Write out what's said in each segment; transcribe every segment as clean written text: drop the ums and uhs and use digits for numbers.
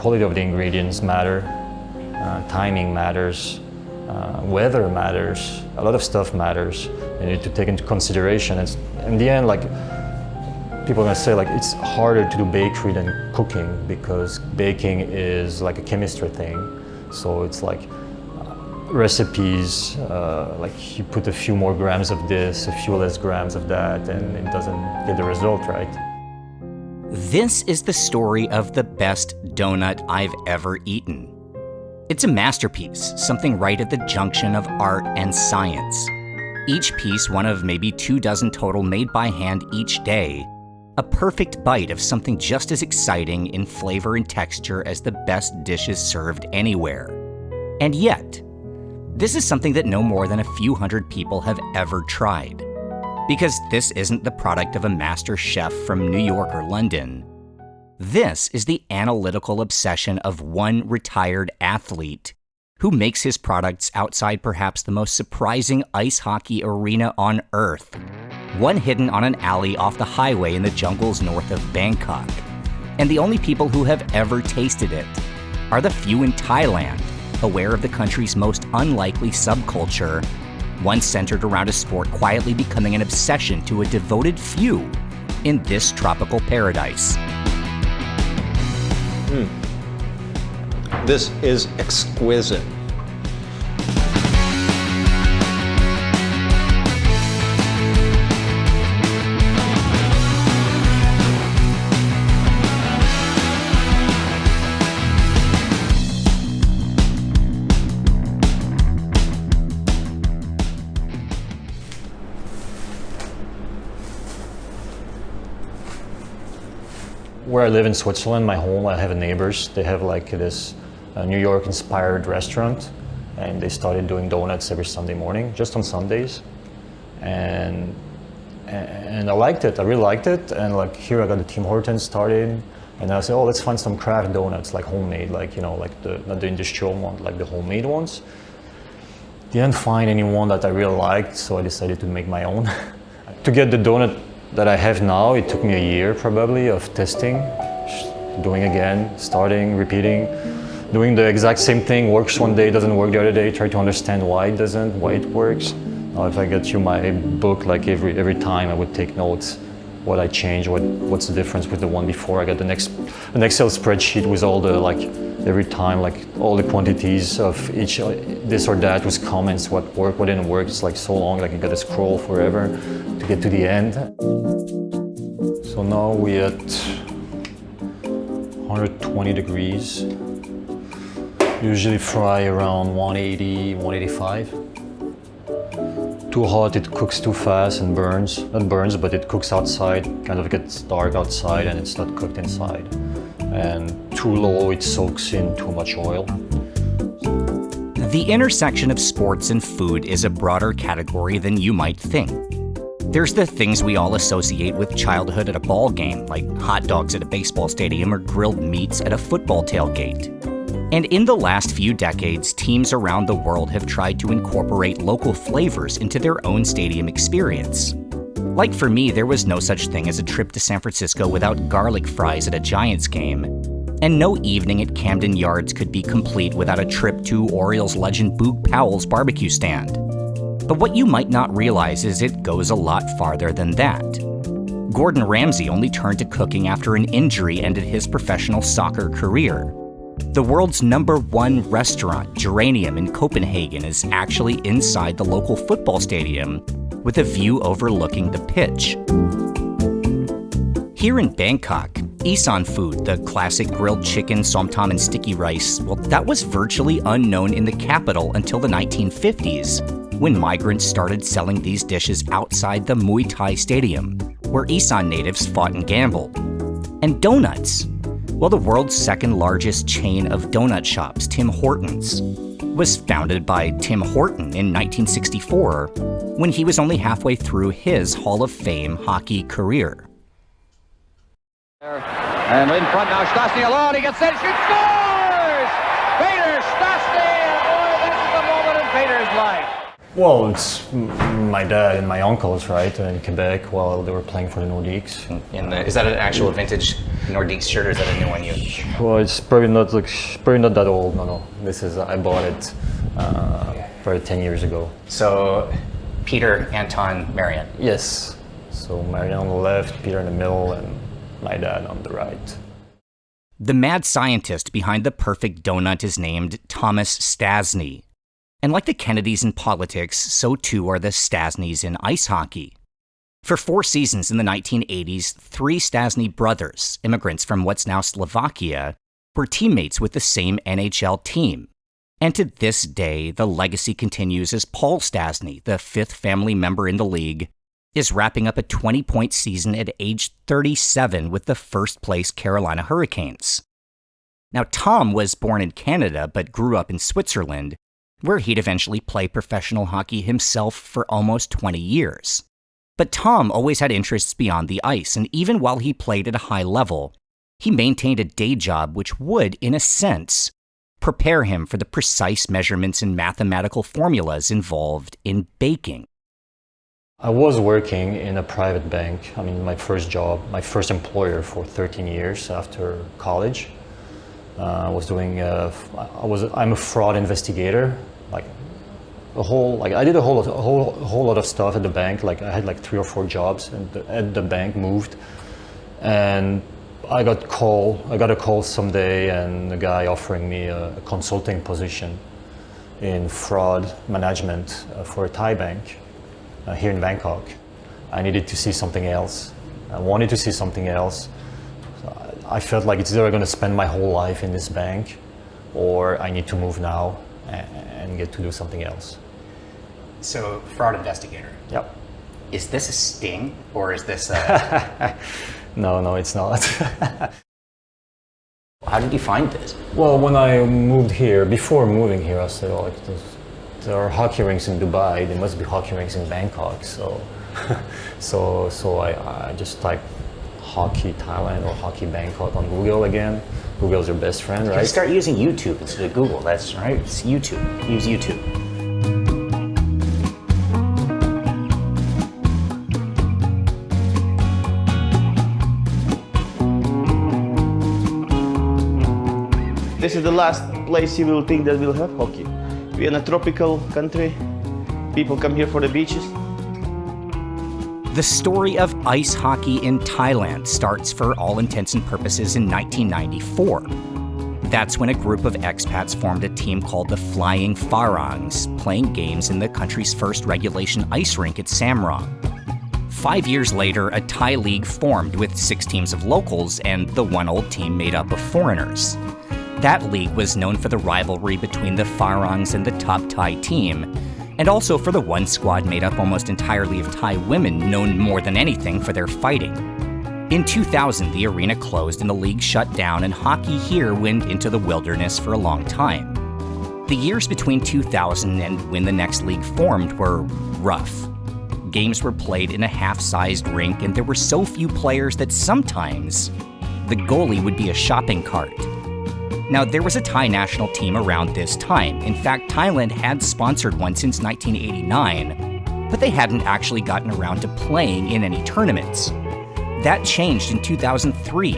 quality of the ingredients matter, timing matters, weather matters, a lot of stuff matters. You need to take into consideration. It's, in the end, like, people are gonna say, like, it's harder to do bakery than cooking because baking is like a chemistry thing. So it's like recipes, like you put a few more grams of this, a few less grams of that, and it doesn't get the result right. This is the story of the best donut I've ever eaten. It's a masterpiece, something right at the junction of art and science. Each piece, one of maybe 24 total made by hand each day, a perfect bite of something just as exciting in flavor and texture as the best dishes served anywhere. And yet, this is something that no more than a few hundred people have ever tried. Because this isn't the product of a master chef from New York or London. This is the analytical obsession of one retired athlete who makes his products outside perhaps the most surprising ice hockey arena on Earth, one hidden on an alley off the highway in the jungles north of Bangkok. And the only people who have ever tasted it are the few in Thailand, aware of the country's most unlikely subculture, one centered around a sport quietly becoming an obsession to a devoted few in this tropical paradise. This is exquisite. Where I live in Switzerland, my home, I have neighbors. They have like this New York-inspired restaurant, and they started doing donuts every Sunday morning, just on Sundays. And I liked it. I really liked it. And like here, I got the Tim Hortons started, and I said, oh, let's find some craft donuts, like homemade, like like not the industrial one, like the homemade ones. Didn't find anyone that I really liked, so I decided to make my own. To get the donut that I have now, it took me a year probably of testing, doing again, starting, repeating, doing the exact same thing, works one day, doesn't work the other day, try to understand why it doesn't, why it works. Now if I get you my book, like every time I would take notes, what I changed, what's the difference with the one before. I got an Excel spreadsheet with all the, like, every time, like all the quantities of each, this or that with comments, what worked, what didn't work. It's like so long, like you gotta scroll forever to get to the end. So now we're at 120 degrees. Usually fry around 180, 185. Too hot, it cooks too fast and burns. Not burns, but it cooks outside, kind of gets dark outside and it's not cooked inside. And too low, it soaks in too much oil. The intersection of sports and food is a broader category than you might think. There's the things we all associate with childhood at a ball game, like hot dogs at a baseball stadium or grilled meats at a football tailgate. And in the last few decades, teams around the world have tried to incorporate local flavors into their own stadium experience. Like for me, there was no such thing as a trip to San Francisco without garlic fries at a Giants game, and no evening at Camden Yards could be complete without a trip to Orioles legend Boog Powell's barbecue stand. But what you might not realize is it goes a lot farther than that. Gordon Ramsay only turned to cooking after an injury ended his professional soccer career. The world's #1 restaurant, Geranium in Copenhagen, is actually inside the local football stadium with a view overlooking the pitch. Here in Bangkok, Isan food, the classic grilled chicken, somtam, and sticky rice, well, that was virtually unknown in the capital until the 1950s, when migrants started selling these dishes outside the Muay Thai stadium, where Isan natives fought and gambled. And donuts. Well, the world's second largest chain of donut shops, Tim Hortons, was founded by Tim Horton in 1964, when he was only halfway through his Hall of Fame hockey career. And in front now, Stastny alone, he gets in, shoots, scores! Peter Stastny, and boy, this is the moment in Peter's life. Well, it's my dad and my uncles, right, in Quebec while they were playing for the Nordiques. Is that an actual vintage Nordiques shirt, or is that a new one you? Well, it's probably not that old. No. This is I bought it probably 10 years ago. So, Peter, Anton, Marian. Yes. So Marian on the left, Peter in the middle, and my dad on the right. The mad scientist behind the perfect donut is named Thomas Stastny. And like the Kennedys in politics, so too are the Stastnys in ice hockey. For 4 seasons in the 1980s, 3 Stastny brothers, immigrants from what's now Slovakia, were teammates with the same NHL team. And to this day, the legacy continues as Paul Stastny, the 5th family member in the league, is wrapping up a 20-point season at age 37 with the first-place Carolina Hurricanes. Now, Tom was born in Canada but grew up in Switzerland, where he'd eventually play professional hockey himself for almost 20 years. But Tom always had interests beyond the ice, and even while he played at a high level, he maintained a day job which would, in a sense, prepare him for the precise measurements and mathematical formulas involved in baking. I was working in a private bank. I mean, my first job, my first employer for 13 years after college. I was doing. I'm a fraud investigator. I did a whole lot of stuff at the bank. Like I had like 3 or 4 jobs at the bank, moved, and I got a call someday, and the guy offering me a consulting position in fraud management for a Thai bank here in Bangkok. I needed to see something else. I wanted to see something else. I felt like it's either going to spend my whole life in this bank, or I need to move now and get to do something else. So, fraud investigator. Yep. Is this a sting, or is this a... No, it's not. How did you find this? Well, when I moved here, before moving here, I said, oh, there are hockey rinks in Dubai, there must be hockey rinks in Bangkok. So, I just typed hockey Thailand or hockey Bangkok on Google again. Google's your best friend, right? You start using YouTube instead of Google, that's right. It's YouTube. Use YouTube. This is the last place you will think that will have hockey. We're in a tropical country. People come here for the beaches. The story of ice hockey in Thailand starts for all intents and purposes in 1994. That's when a group of expats formed a team called the Flying Pharangs, playing games in the country's first regulation ice rink at Samrong. 5 years later, a Thai league formed with 6 teams of locals and the one old team made up of foreigners. That league was known for the rivalry between the Pharangs and the top Thai team, and also for the one squad made up almost entirely of Thai women, known more than anything for their fighting. In 2000, the arena closed and the league shut down, and hockey here went into the wilderness for a long time. The years between 2000 and when the next league formed were rough. Games were played in a half-sized rink, and there were so few players that sometimes the goalie would be a shopping cart. Now, there was a Thai national team around this time. In fact, Thailand had sponsored one since 1989, but they hadn't actually gotten around to playing in any tournaments. That changed in 2003,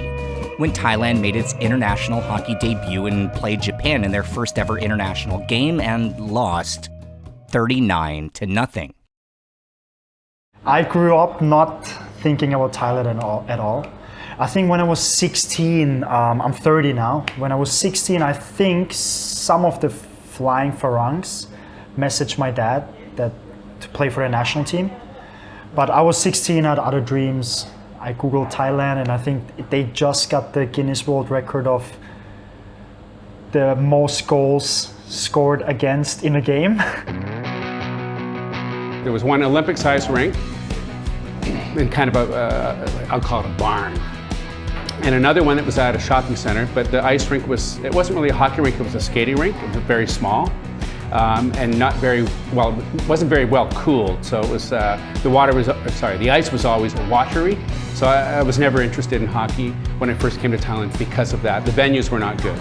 when Thailand made its international hockey debut and played Japan in their first ever international game and lost 39-0. I grew up not thinking about Thailand at all. I think when I was 16, I'm 30 now. When I was 16, I think some of the Flying Pharangs messaged my dad to play for the national team. But I was 16, I had other dreams. I Googled Thailand, and I think they just got the Guinness World Record of the most goals scored against in a game. There was one Olympic-sized rink in kind of I'll call it a barn. And another one that was at a shopping center, but the ice rink it wasn't really a hockey rink, it was a skating rink. It was very small and not very well, it wasn't very well cooled. So it was, the ice was always watery. So I was never interested in hockey when I first came to Thailand because of that. The venues were not good.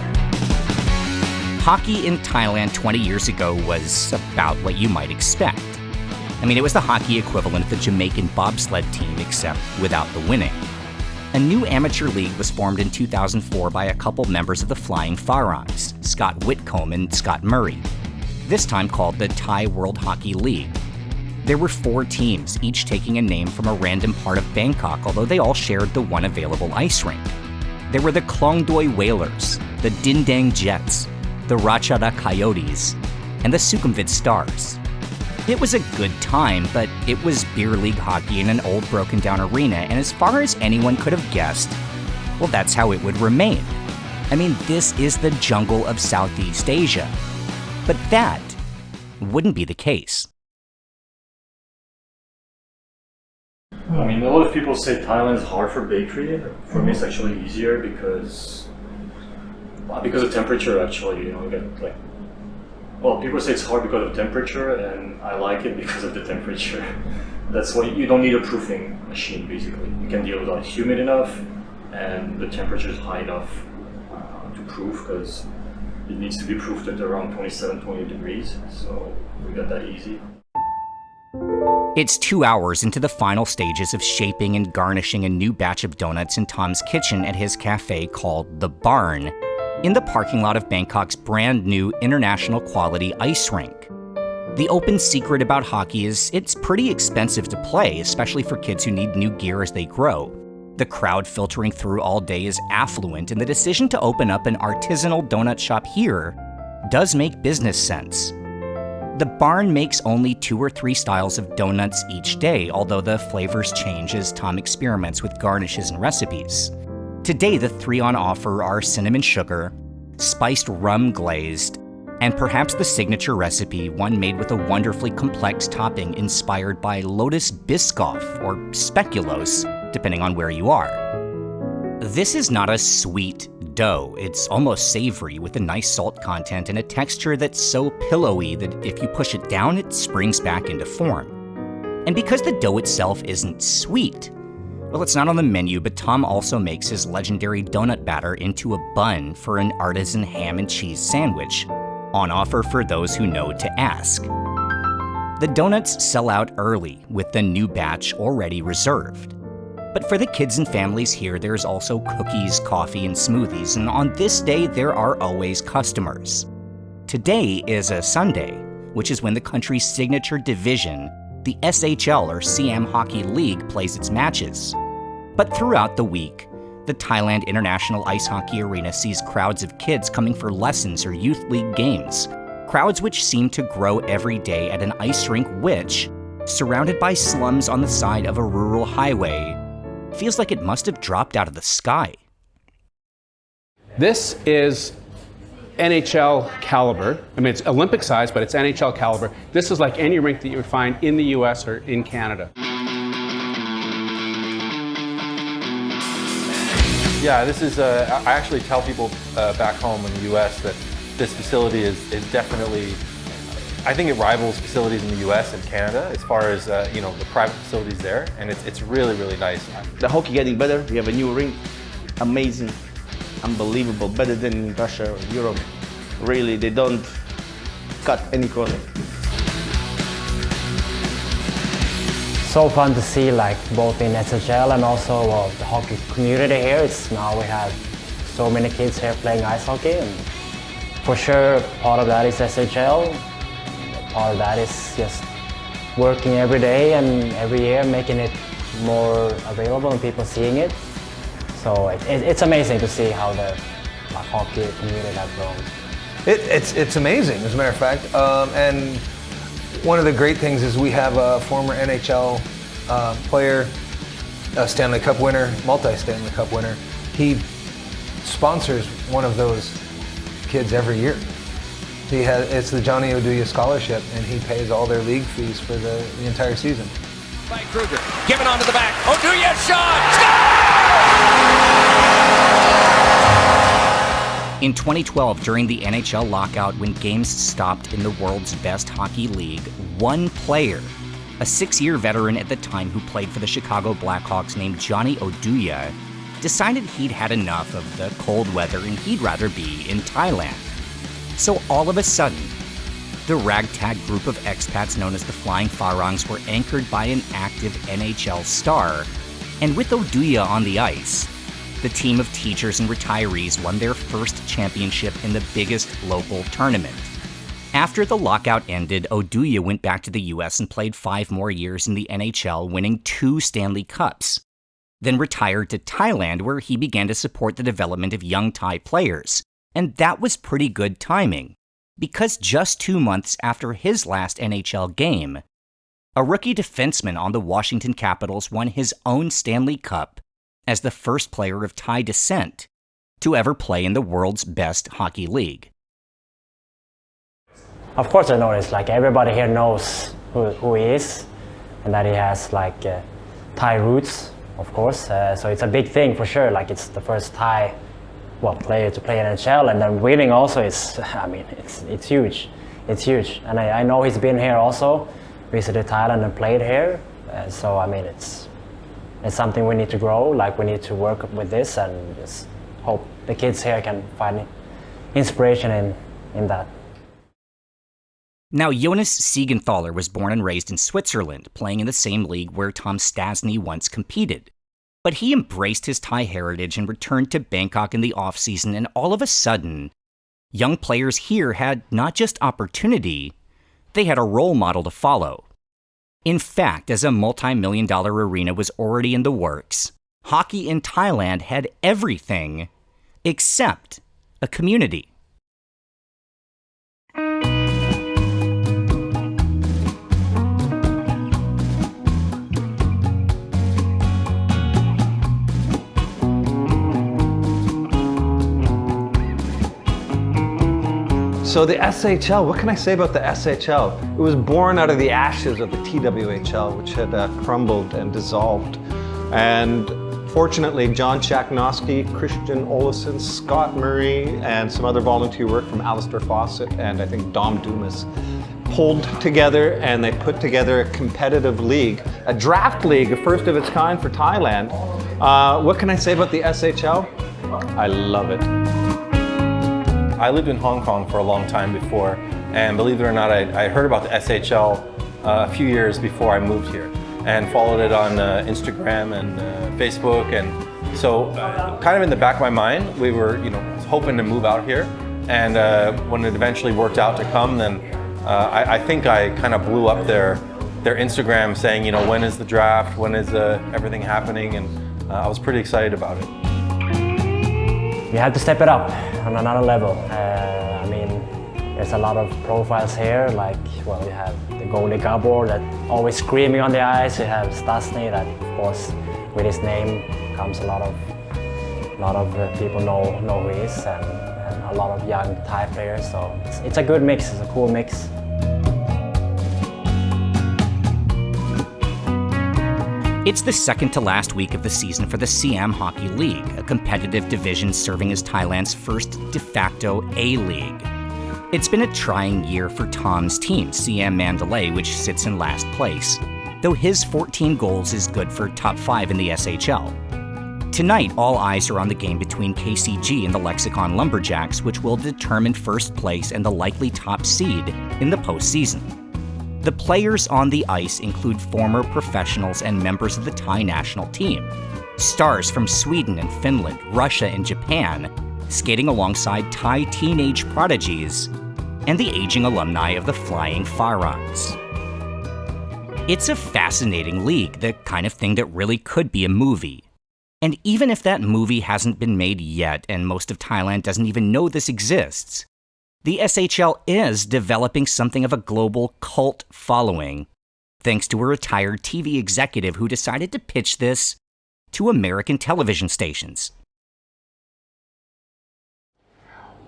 Hockey in Thailand 20 years ago was about what you might expect. I mean, it was the hockey equivalent of the Jamaican bobsled team, except without the winning. A new amateur league was formed in 2004 by a couple members of the Flying Pharongs, Scott Whitcomb and Scott Murray, this time called the Thai World Hockey League. There were 4 teams, each taking a name from a random part of Bangkok, although they all shared the one available ice rink. There were the Klong Doi Whalers, the Dindang Jets, the Ratchada Coyotes, and the Sukhumvit Stars. It was a good time, but it was beer league hockey in an old broken-down arena, and as far as anyone could have guessed, well, that's how it would remain. I mean, this is the jungle of Southeast Asia. But that wouldn't be the case. I mean, a lot of people say Thailand is hard for bakery. For me, it's actually easier because of temperature. Actually, you get like, well, people say it's hard because of temperature, and I like it because of the temperature. That's why you don't need a proofing machine. Basically, you can deal with it humid enough, and the temperature is high enough to proof because it needs to be proofed at around 27-28 degrees. So we got that easy. It's 2 hours into the final stages of shaping and garnishing a new batch of donuts in Tom's kitchen at his cafe called The Barn, in the parking lot of Bangkok's brand new international quality ice rink. The open secret about hockey is it's pretty expensive to play, especially for kids who need new gear as they grow. The crowd filtering through all day is affluent, and the decision to open up an artisanal donut shop here does make business sense. The Barn makes only 2 or 3 styles of donuts each day, although the flavors change as Tom experiments with garnishes and recipes. Today, the 3 on offer are cinnamon sugar, spiced rum glazed, and perhaps the signature recipe, one made with a wonderfully complex topping inspired by lotus biscoff or speculoos, depending on where you are. This is not a sweet dough. It's almost savory with a nice salt content and a texture that's so pillowy that if you push it down, it springs back into form. And because the dough itself isn't sweet, well, it's not on the menu, but Tom also makes his legendary donut batter into a bun for an artisan ham and cheese sandwich, on offer for those who know to ask. The donuts sell out early, with the new batch already reserved. But for the kids and families here, there's also cookies, coffee, and smoothies, and on this day, there are always customers. Today is a Sunday, which is when the country's signature division, the SHL or Siam Hockey League, plays its matches. But throughout the week, the Thailand International Ice Hockey Arena sees crowds of kids coming for lessons or youth league games, crowds which seem to grow every day at an ice rink which, surrounded by slums on the side of a rural highway, feels like it must have dropped out of the sky. This is NHL caliber. I mean, it's Olympic size, but it's NHL caliber. This is like any rink that you would find in the US or in Canada. Yeah, this is, I actually tell people back home in the US that this facility is definitely, I think it rivals facilities in the US and Canada as far as, the private facilities there, and it's really, really nice. The hockey getting better. We have a new rink. Amazing, unbelievable, better than Russia or Europe. Really, they don't cut any corner. So fun to see, like both in SHL and also the hockey community here. Now we have so many kids here playing ice hockey, and for sure part of that is SHL. Part of that is just working every day and every year, making it more available and people seeing it. So it's amazing to see how the hockey community has grown. It's amazing, as a matter of fact. And one of the great things is we have a former NHL player, a Stanley Cup winner, multi-Stanley Cup winner. He sponsors one of those kids every year. It's the Johnny Oduya Scholarship, and he pays all their league fees for the entire season. By Kruger, given onto the back. Oduya shot! In 2012, during the NHL lockout, when games stopped in the world's best hockey league, one player, a 6-year veteran at the time who played for the Chicago Blackhawks named Johnny Oduya, decided he'd had enough of the cold weather and he'd rather be in Thailand. So all of a sudden, the ragtag group of expats known as the Flying Pharongs were anchored by an active NHL star, and with Oduya on the ice, the team of teachers and retirees won their first championship in the biggest local tournament. After the lockout ended, Oduya went back to the US and played 5 more years in the NHL, winning 2 Stanley Cups, then retired to Thailand, where he began to support the development of young Thai players. And that was pretty good timing, because just 2 months after his last NHL game, a rookie defenseman on the Washington Capitals won his own Stanley Cup as the first player of Thai descent to ever play in the world's best hockey league. Of course I noticed, like everybody here knows who he is, and that he has like Thai roots, of course. So it's a big thing for sure. Like it's the first Thai player to play in NHL, and then winning also is, I mean, it's huge. It's huge. And I know he's been here also, visited Thailand and played here. So I mean, it's something we need to grow. Like we need to work with this, and just hope the kids here can find inspiration in that. Now, Jonas Siegenthaler was born and raised in Switzerland, playing in the same league where Tom Stastny once competed. But he embraced his Thai heritage and returned to Bangkok in the off-season, and all of a sudden, young players here had not just opportunity, they had a role model to follow. In fact, as a multi-million-dollar arena was already in the works, hockey in Thailand had everything except a community. So the SHL, what can I say about the SHL? It was born out of the ashes of the TWHL, which had crumbled and dissolved. And fortunately, John Chaknowski, Christian Olesen, Scott Murray, and some other volunteer work from Alistair Fawcett and I think Dom Dumas pulled together, and they put together a competitive league, a draft league, a first of its kind for Thailand. What can I say about the SHL? I love it. I lived in Hong Kong for a long time before, and believe it or not, I heard about the SHL a few years before I moved here, and followed it on Instagram and Facebook, and so kind of in the back of my mind, we were hoping to move out here, and when it eventually worked out to come, then I think I kind of blew up their Instagram saying, when is the draft, when is everything happening, and I was pretty excited about it. You have to step it up on another level. I mean, there's a lot of profiles here, like, you have the goalie Gabor that always screaming on the ice. You have Stastny that, of course, with his name comes a lot of people know who he is, and a lot of young Thai players. So it's a good mix, it's a cool mix. It's the second to last week of the season for the Siam Hockey League, a competitive division serving as Thailand's first de facto A-League. It's been a trying year for Tom's team, Siam Mandalay, which sits in last place, though his 14 goals is good for top 5 in the SHL. Tonight, all eyes are on the game between KCG and the Lexicon Lumberjacks, which will determine first place and the likely top seed in the postseason. The players on the ice include former professionals and members of the Thai national team, stars from Sweden and Finland, Russia and Japan, skating alongside Thai teenage prodigies, and the aging alumni of the Flying Pharongs. It's a fascinating league, the kind of thing that really could be a movie. And even if that movie hasn't been made yet, and most of Thailand doesn't even know this exists, the SHL is developing something of a global cult following, thanks to a retired TV executive who decided to pitch this to American television stations.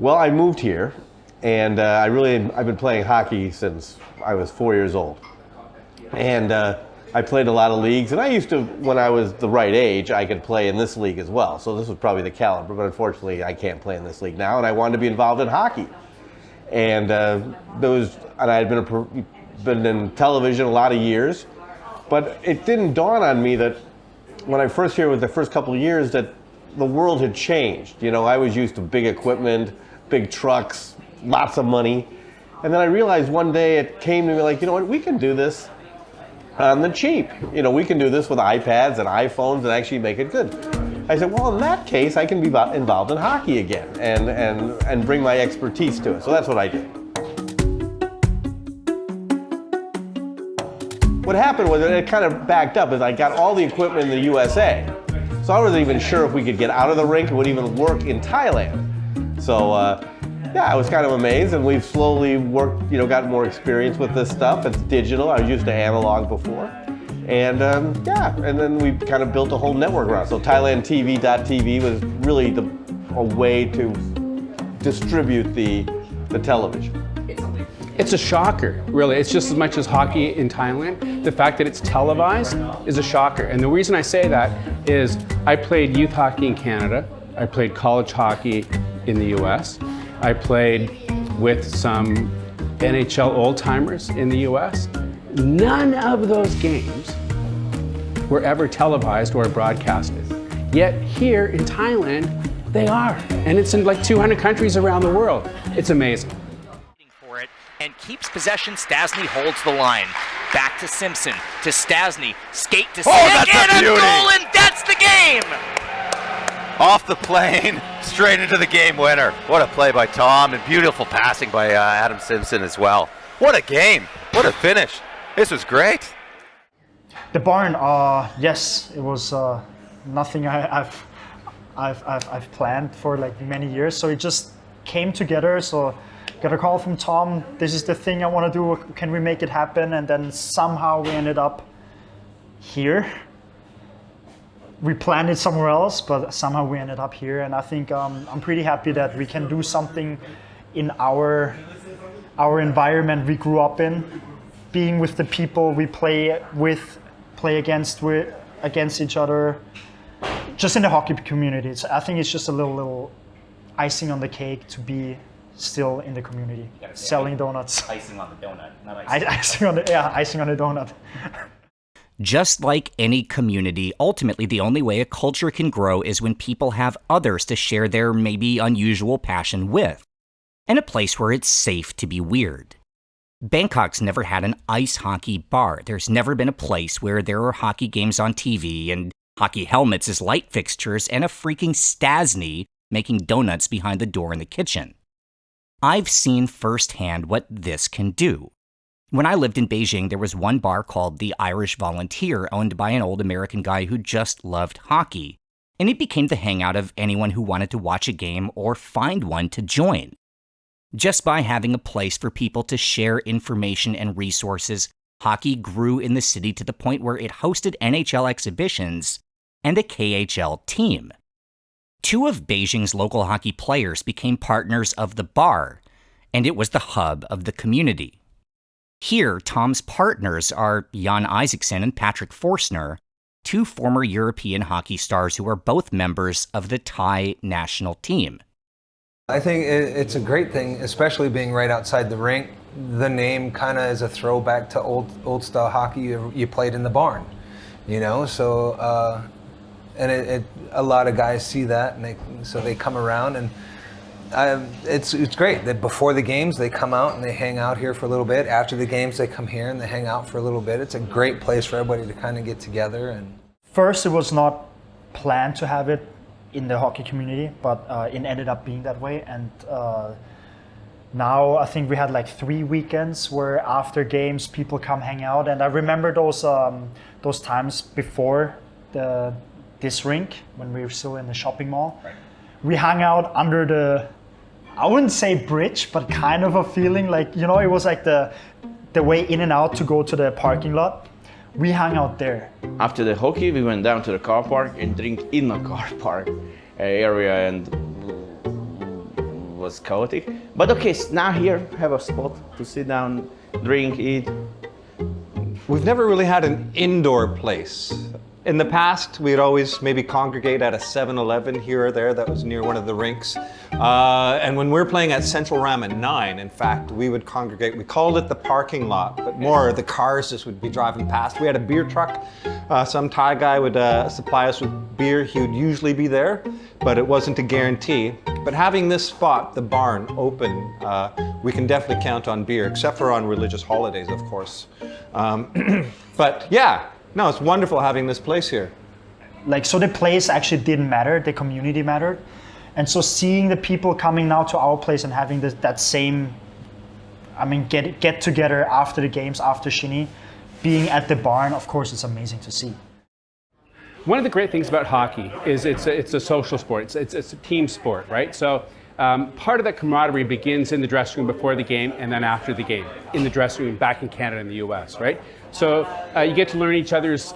Well, I moved here, and I've been playing hockey since I was 4 years old. And I played a lot of leagues, and I used to, when I was the right age, I could play in this league as well. So this was probably the caliber, but unfortunately I can't play in this league now, and I wanted to be involved in hockey. And I had been in television a lot of years, but it didn't dawn on me that when I first here with the first couple of years that the world had changed. I was used to big equipment, big trucks, lots of money. And then I realized one day it came to me like, you know what, we can do this on the cheap. You know, we can do this with iPads and iPhones and actually make it good. I said, well, in that case, I can be involved in hockey again and bring my expertise to it. So that's what I did. What happened was it kind of backed up as I got all the equipment in the USA. So I wasn't even sure if we could get out of the rink and would even work in Thailand. So yeah, I was kind of amazed, and we've slowly worked, you know, gotten more experience with this stuff. It's digital. I was used to analog before. And yeah, and then we kind of built a whole network around it. So ThailandTV.tv was really a way to distribute the television. It's a shocker, really. It's just as much as hockey in Thailand. The fact that it's televised is a shocker. And the reason I say that is I played youth hockey in Canada. I played college hockey in the US. I played with some NHL old-timers in the US. None of those games were ever televised or broadcasted. Yet here in Thailand, they are. And it's in like 200 countries around the world. It's amazing. And keeps possession. Stastny holds the line. Back to Simpson, to Stastny, skate to stick, and a goal, and that's the game! Off the plane, straight into the game winner. What a play by Tom, and beautiful passing by Adam Simpson as well. What a game, what a finish. This was great. The barn, yes, it was nothing I've planned for like many years, so it just came together. So got a call from Tom, this is the thing I want to do, can we make it happen? And then somehow we ended up here. We planned it somewhere else, but somehow we ended up here. And I think I'm pretty happy that we can do something in our environment we grew up in, being with the people we play against each other, just in the hockey community. I think it's just a little icing on the cake to be still in the community, selling donuts. Icing on the donut, not icing on the donut. Just like any community, ultimately the only way a culture can grow is when people have others to share their maybe unusual passion with, and a place where it's safe to be weird. Bangkok's never had an ice hockey bar. There's never been a place where there are hockey games on TV and hockey helmets as light fixtures and a freaking Stastny making donuts behind the door in the kitchen. I've seen firsthand what this can do. When I lived in Beijing, there was one bar called the Irish Volunteer, owned by an old American guy who just loved hockey, and it became the hangout of anyone who wanted to watch a game or find one to join. Just by having a place for people to share information and resources, hockey grew in the city to the point where it hosted NHL exhibitions and a KHL team. Two of Beijing's local hockey players became partners of the bar, and it was the hub of the community. Here, Tom's partners are Jan Isaacson and Patrick Forstner, two former European hockey stars who are both members of the Thai national team. I think it's a great thing, especially being right outside the rink. The name kind of is a throwback to old style hockey you played in the barn, you know. So and a lot of guys see that, and so they come around, and it's great that before the games they come out and they hang out here for a little bit. After the games they come here and they hang out for a little bit. It's a great place for everybody to kind of get together. And first, it was not planned to have it in the hockey community, but it ended up being that way. And now I think we had like 3 weekends where after games people come hang out. And I remember those times before this rink when we were still in the shopping mall. Right. We hung out under the, I wouldn't say bridge, but kind of a feeling like, you know, it was like the way in and out to go to the parking lot. We hung out there. After the hockey, we went down to the car park and drink in the car park area, and was chaotic. But okay, now here, have a spot to sit down, drink, eat. We've never really had an indoor place. In the past, we'd always maybe congregate at a 7-Eleven here or there that was near one of the rinks. And when we were playing at Central Ramen 9, in fact, we would congregate. We called it the parking lot, but more the cars just would be driving past. We had a beer truck. Some Thai guy would supply us with beer. He would usually be there, but it wasn't a guarantee. But having this spot, the barn, open, we can definitely count on beer, except for on religious holidays, of course. But yeah, no, it's wonderful having this place here. Like, so the place actually didn't matter, the community mattered. And so seeing the people coming now to our place and having that same, I mean, get together after the games, after Shinny, being at the barn, of course, it's amazing to see. One of the great things about hockey is it's a social sport. It's a team sport, right? So part of that camaraderie begins in the dressing room before the game and then after the game, in the dressing room back in Canada and the US, right? So you get to learn each other's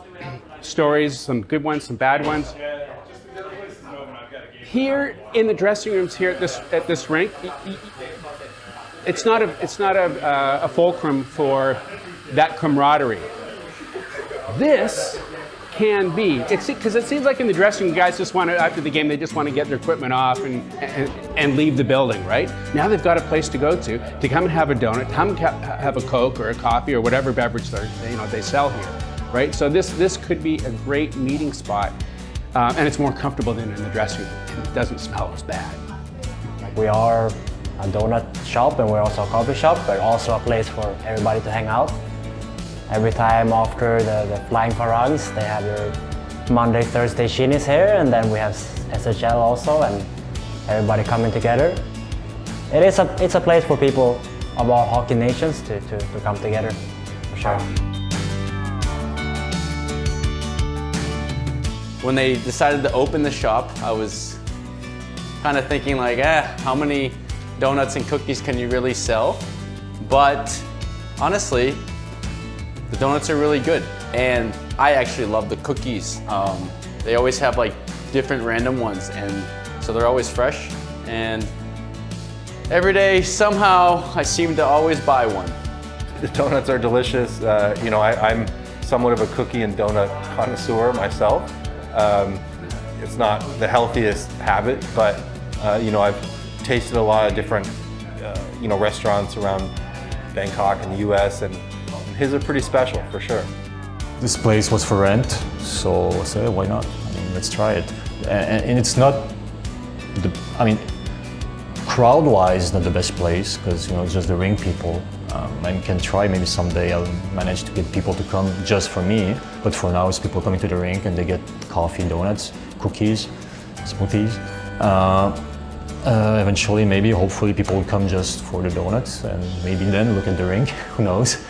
stories, some good ones, some bad ones. Here in the dressing rooms here at this rink, it's not a fulcrum for that camaraderie. This can be. Because it seems like in the dressing room, guys just want to, after the game, they just want to get their equipment off and leave the building, right? Now they've got a place to go to come and have a donut, come have a Coke or a coffee or whatever beverage they sell here, right? So this could be a great meeting spot, and it's more comfortable than in the dressing room, and it doesn't smell as bad. We are a donut shop and we're also a coffee shop, but also a place for everybody to hang out. Every time after the Flying Pharaohs, they have your Monday, Thursday Shinies here, and then we have SHL also, and everybody coming together. It's a place for people of all hockey nations to come together, for sure. When they decided to open the shop, I was kind of thinking like, how many donuts and cookies can you really sell? But honestly, the donuts are really good, and I actually love the cookies. They always have like different random ones, and so they're always fresh, and every day somehow I seem to always buy one. The donuts are delicious. I'm somewhat of a cookie and donut connoisseur myself. It's not the healthiest habit, but I've tasted a lot of different restaurants around Bangkok and the US, and his are pretty special for sure. This place was for rent, so I said, why not? I mean, let's try it. And it's not, crowd-wise, not the best place, because it's just the rink people. I can try, maybe someday I'll manage to get people to come just for me, but for now it's people coming to the rink and they get coffee, donuts, cookies, smoothies. Eventually, maybe, hopefully, people will come just for the donuts and maybe then look at the rink, who knows.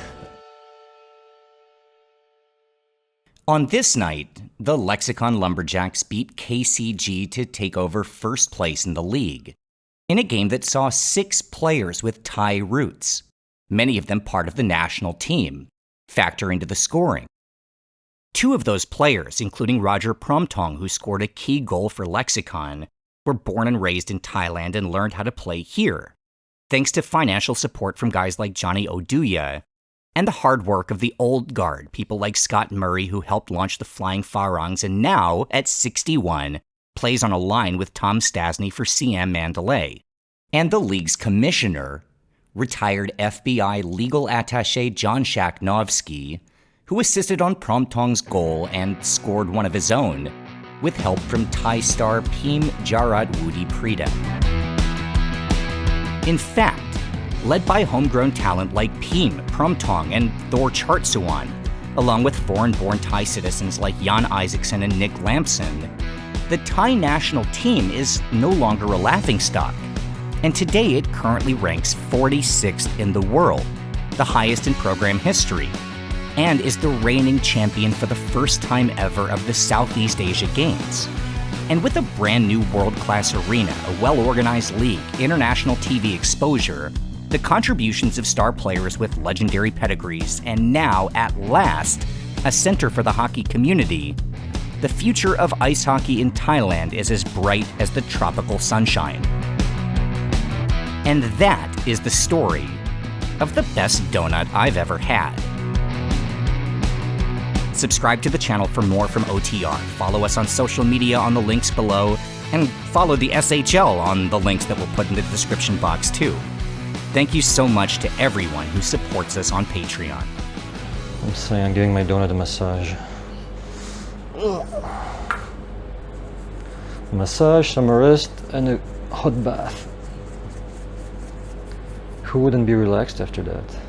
On this night, the Lexicon Lumberjacks beat KCG to take over first place in the league, in a game that saw 6 players with Thai roots, many of them part of the national team, factor into the scoring. 2 of those players, including Roger Promtong, who scored a key goal for Lexicon, were born and raised in Thailand and learned how to play here, thanks to financial support from guys like Johnny Oduya, and the hard work of the old guard, people like Scott Murray, who helped launch the Flying Pharongs and now, at 61, plays on a line with Tom Stastny for CM Mandalay, and the league's commissioner, retired FBI legal attaché John Shakhnovsky, who assisted on Promtong's goal and scored one of his own, with help from Thai star Peem Jarat Woody Prida. In fact, led by homegrown talent like Peem, Promtong, and Thor Chartsuwan, along with foreign-born Thai citizens like Jan Isaacson and Nick Lampson, the Thai national team is no longer a laughingstock, and today it currently ranks 46th in the world, the highest in program history, and is the reigning champion for the first time ever of the Southeast Asia Games. And with a brand new world-class arena, a well-organized league, international TV exposure, the contributions of star players with legendary pedigrees, and now, at last, a center for the hockey community, the future of ice hockey in Thailand is as bright as the tropical sunshine. And that is the story of the best donut I've ever had. Subscribe to the channel for more from OTR. Follow us on social media on the links below, and follow the SHL on the links that we'll put in the description box too. Thank you so much to everyone who supports us on Patreon. I'm saying I'm giving my donut a massage. Massage, some wrist, and a hot bath. Who wouldn't be relaxed after that?